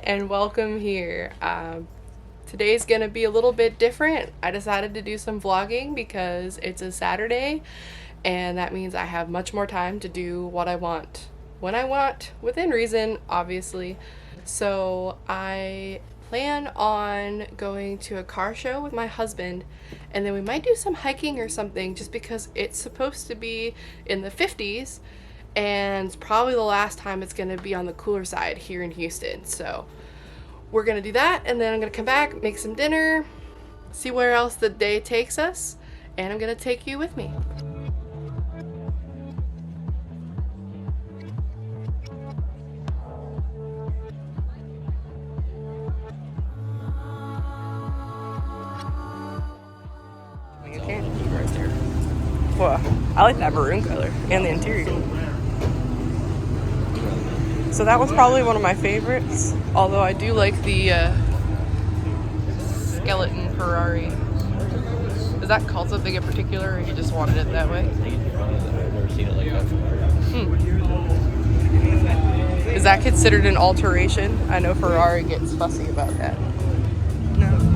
and welcome here. Today's gonna be a little bit different. I decided to do some vlogging because it's a Saturday and that means I have much more time to do what I want when I want, within reason, obviously. So I plan on going to a car show with my husband, and then we might do some hiking or something just because it's supposed to be in the 50s and it's probably the last time it's going to be on the cooler side here in Houston. So we're going to do that, and then I'm going to come back, make some dinner, see where else the day takes us, and I'm going to take you with me. A candy right there. Well, I like that maroon color and the interior. So that was probably one of my favorites, although I do like the skeleton Ferrari. Is that called something in particular, or you just wanted it that way? I've never seen it like that before. Is that considered an alteration? I know Ferrari gets fussy about that. No.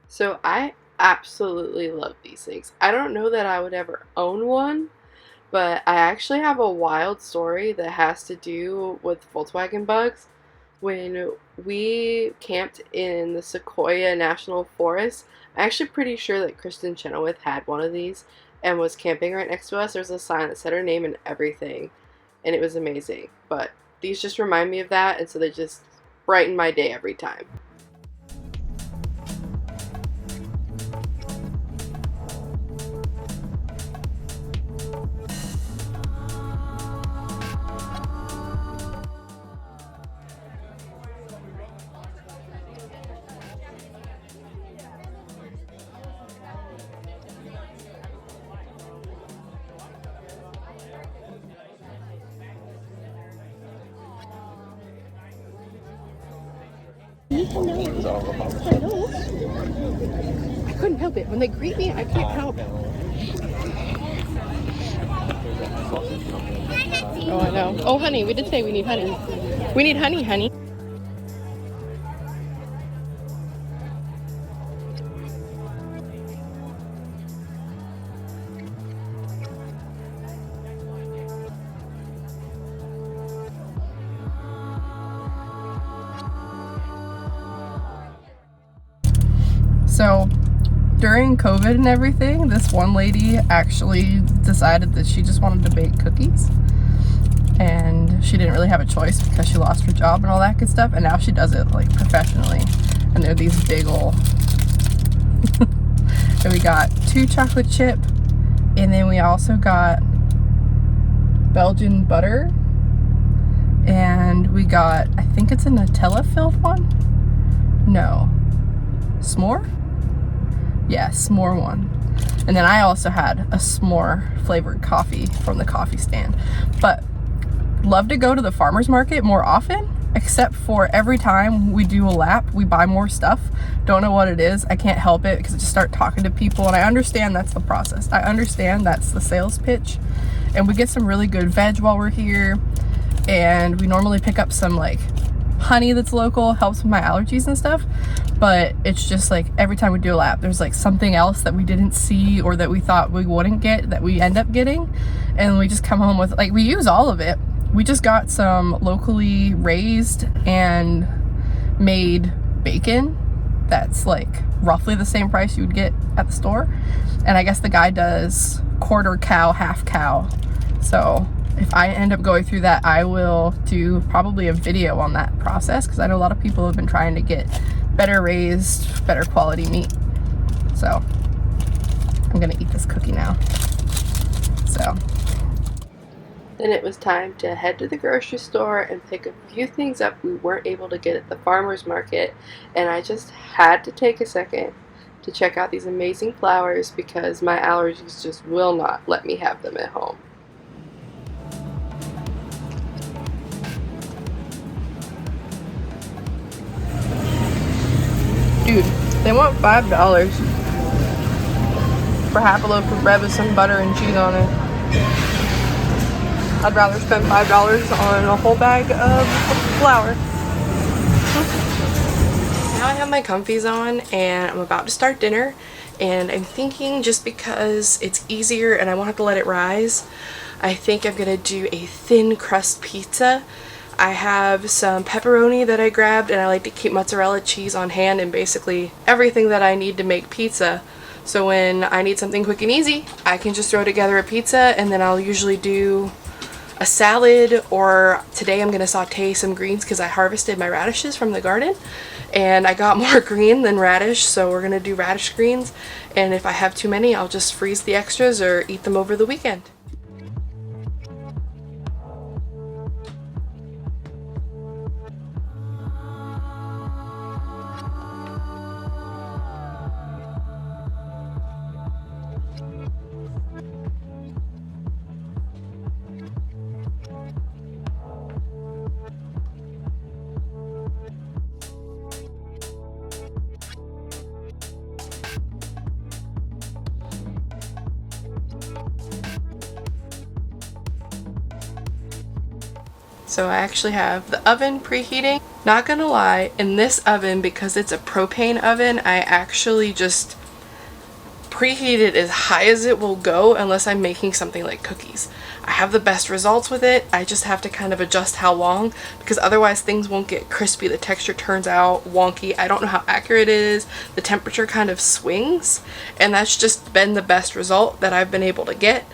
So I absolutely love these things. I don't know that I would ever own one, but I actually have a wild story that has to do with Volkswagen bugs. When we camped in the Sequoia National Forest, I'm actually pretty sure that Kristen Chenoweth had one of these and was camping right next to us. There's a sign that said her name and everything, and it was amazing. But these just remind me of that, and so they just brighten my day every time. Hello. I couldn't help it. When they greet me, I can't help. Oh, I know. Oh, honey, we did say we need honey. We need honey, honey. So during COVID and everything, this one lady actually decided that she just wanted to bake cookies, and she didn't really have a choice because she lost her job and all that good stuff, and now she does it like professionally, and they're these big ol' and we got 2 chocolate chip, and then we also got Belgian butter, and we got, I think it's a Nutella filled one. No, s'more? Yeah, s'more one. And then I also had a s'more flavored coffee from the coffee stand. But love to go to the farmer's market more often, except for every time we do a lap, we buy more stuff. Don't know what it is. I can't help it because I just start talking to people, and I understand that's the process. I understand that's the sales pitch. And we get some really good veg while we're here. And we normally pick up some like honey that's local, helps with my allergies and stuff. But it's just like every time we do a lap, there's like something else that we didn't see or that we thought we wouldn't get that we end up getting, and we just come home with, like, we use all of it. We just got some locally raised and made bacon that's like roughly the same price you would get at the store, and I guess the guy does quarter cow, half cow. So if I end up going through that, I will do probably a video on that process, because I know a lot of people have been trying to get better raised, better quality meat. So I'm gonna eat this cookie now. So Then it was time to head to the grocery store and pick a few things up we weren't able to get at the farmer's market, and I just had to take a second to check out these amazing flowers because my allergies just will not let me have them at home. Dude, they want $5 for half a loaf of bread with some butter and cheese on it. I'd rather spend $5 on a whole bag of flour. Now I have my comfies on and I'm about to start dinner, and I'm thinking, just because it's easier and I won't have to let it rise, I think I'm gonna do a thin crust pizza. I have some pepperoni that I grabbed, and I like to keep mozzarella cheese on hand and basically everything that I need to make pizza. So when I need something quick and easy, I can just throw together a pizza, and then I'll usually do a salad, or today I'm gonna saute some greens because I harvested my radishes from the garden and I got more green than radish, so we're gonna do radish greens, and if I have too many I'll just freeze the extras or eat them over the weekend. So I actually have the oven preheating. Not gonna lie, in this oven, because it's a propane oven, I actually just preheat it as high as it will go unless I'm making something like cookies. I have the best results with it. I just have to kind of adjust how long, because otherwise things won't get crispy. The texture turns out wonky. I don't know how accurate it is. The temperature kind of swings, and that's just been the best result that I've been able to get.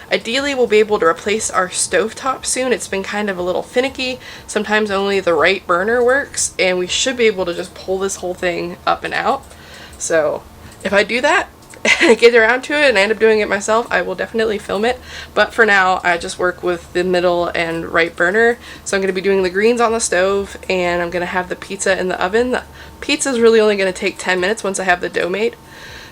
Ideally, we'll be able to replace our stovetop soon. It's been kind of a little finicky. Sometimes only the right burner works, and we should be able to just pull this whole thing up and out. So if I do that and I get around to it and I end up doing it myself, I will definitely film it. But for now, I just work with the middle and right burner. So I'm going to be doing the greens on the stove, and I'm going to have the pizza in the oven. The pizza is really only going to take 10 minutes once I have the dough made.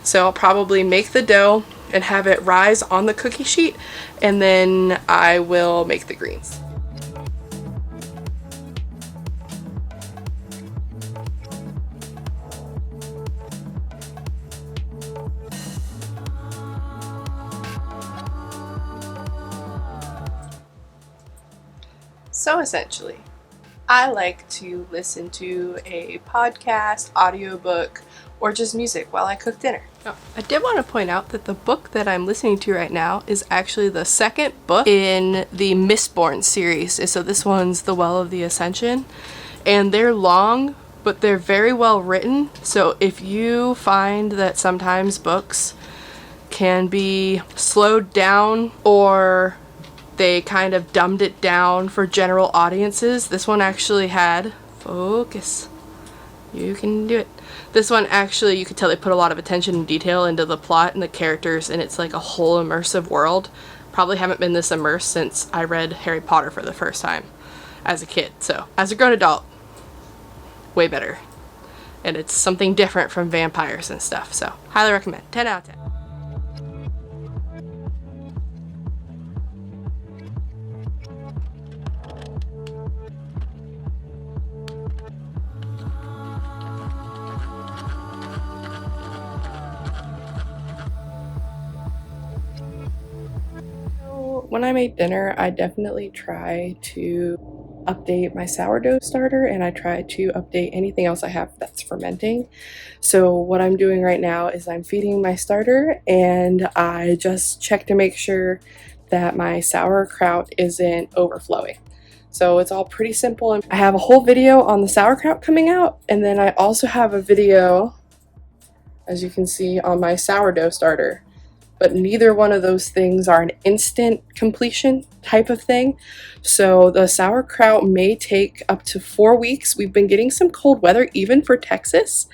So I'll probably make the dough and have it rise on the cookie sheet, and then I will make the greens. So essentially, I like to listen to a podcast, audiobook, or just music while I cook dinner. Oh, I did want to point out that the book that I'm listening to right now is actually the second book in the Mistborn series. And so this one's The Well of the Ascension. And they're long, but they're very well written. So if you find that sometimes books can be slowed down, or they kind of dumbed it down for general audiences, this one actually had, focus, you can do it. This one actually, you could tell they put a lot of attention and detail into the plot and the characters, and it's like a whole immersive world. Probably haven't been this immersed since I read Harry Potter for the first time as a kid. So as a grown adult, way better. And it's something different from vampires and stuff. So highly recommend. 10 out of 10. When I make dinner, I definitely try to update my sourdough starter, and I try to update anything else I have that's fermenting. So what I'm doing right now is I'm feeding my starter, and I just check to make sure that my sauerkraut isn't overflowing. So it's all pretty simple. I have a whole video on the sauerkraut coming out, and then I also have a video, as you can see, on my sourdough starter. But neither one of those things are an instant completion type of thing. So the sauerkraut may take up to 4 weeks. We've been getting some cold weather even for Texas.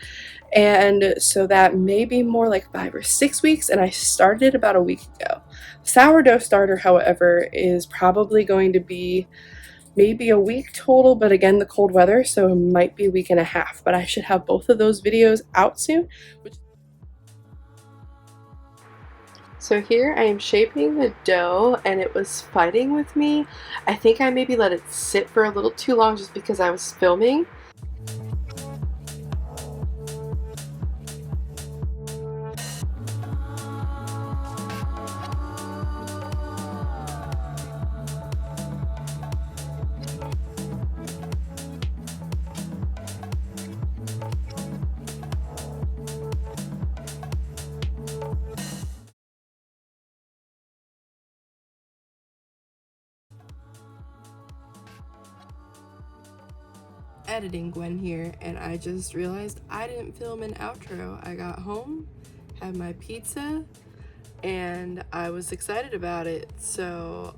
And so that may be more like 5 or 6 weeks. And I started about a week ago. Sourdough starter, however, is probably going to be maybe a week total, but again, the cold weather, so it might be a week and a half, but I should have both of those videos out soon. So here I am shaping the dough and it was fighting with me. I think I maybe let it sit for a little too long just because I was filming. Editing Gwen here, and I just realized I didn't film an outro. I got home, had my pizza, and I was excited about it. So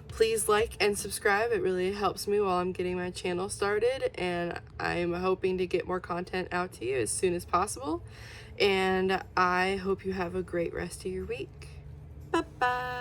please like and subscribe. It really helps me while I'm getting my channel started, and I'm hoping to get more content out to you as soon as possible. And I hope you have a great rest of your week. Bye bye.